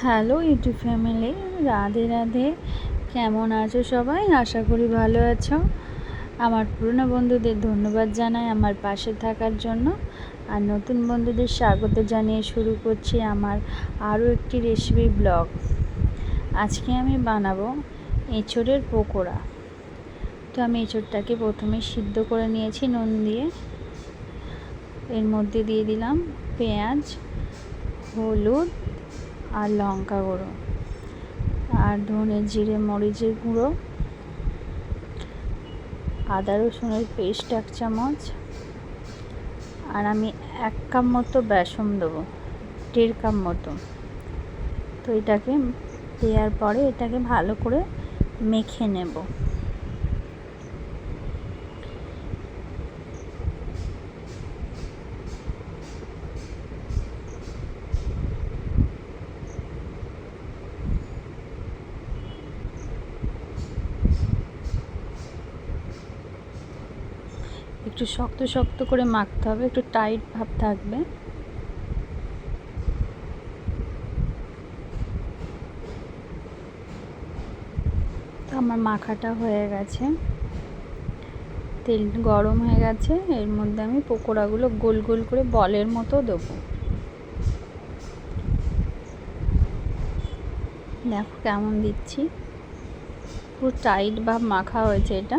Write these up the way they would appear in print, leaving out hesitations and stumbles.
Hello YouTube family, Radhe Radhe. কেমন আছো সবাই? আশা করি ভালো আছো। আমার পুরনো বন্ধুদের ধন্যবাদ জানাই আমার পাশে থাকার জন্য, আর নতুন বন্ধুদের স্বাগত জানিয়ে শুরু করছি আমার আরও একটি রেসিপি ব্লগ। আজকে আমি বানাবো এঁচোড়ের পকোড়া। তো আমি এঁচোড়টাকে প্রথমে সিদ্ধ করে নিয়েছি নুন দিয়ে। এর মধ্যে দিয়ে দিলাম পেঁয়াজ, হলুদ আর লঙ্কা গুঁড়ো, আর ধনে জিরে মরিচের গুঁড়ো, আদা রসুনের পেস্ট 1 চামচ, আর আমি 1 কাপ মতো বেসন দেবো, 1.5 কাপ মতো। তো এটাকে দেওয়ার পরে এটাকে ভালো করে মেখে নেব। একটু শক্ত শক্ত করে মাখতে হবে, একটু টাইট ভাব থাকবে। তো আমার মাখাটা হয়ে গেছে, তেল গরম হয়ে গেছে। এর মধ্যে আমি পকোড়াগুলো গোল গোল করে বলের মতো দেবো। দেখো কেমন দিচ্ছি, পুরো টাইট ভাব মাখা হয়েছে এটা।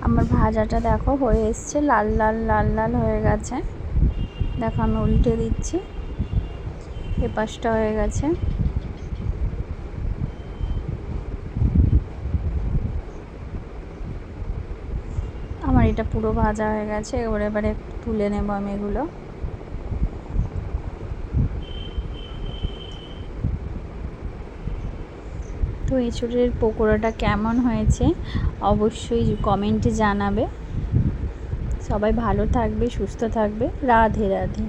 আমার ভাজাটা দেখো হয়ে এসছে, লাল লাল লাল লাল হয়ে গেছে। দেখো আমি উল্টে দিচ্ছি, এ পাশটা হয়ে গেছে। আমার এটা পুরো ভাজা হয়ে গেছে। এবারে তুলে নেব আমি এগুলো। তো এঁচোড়ের পকোড়াটা কেমন হয়েছে অবশ্যই কমেন্টে জানাবে। সবাই ভালো থাকবে, সুস্থ থাকবে। রাধে রাধে।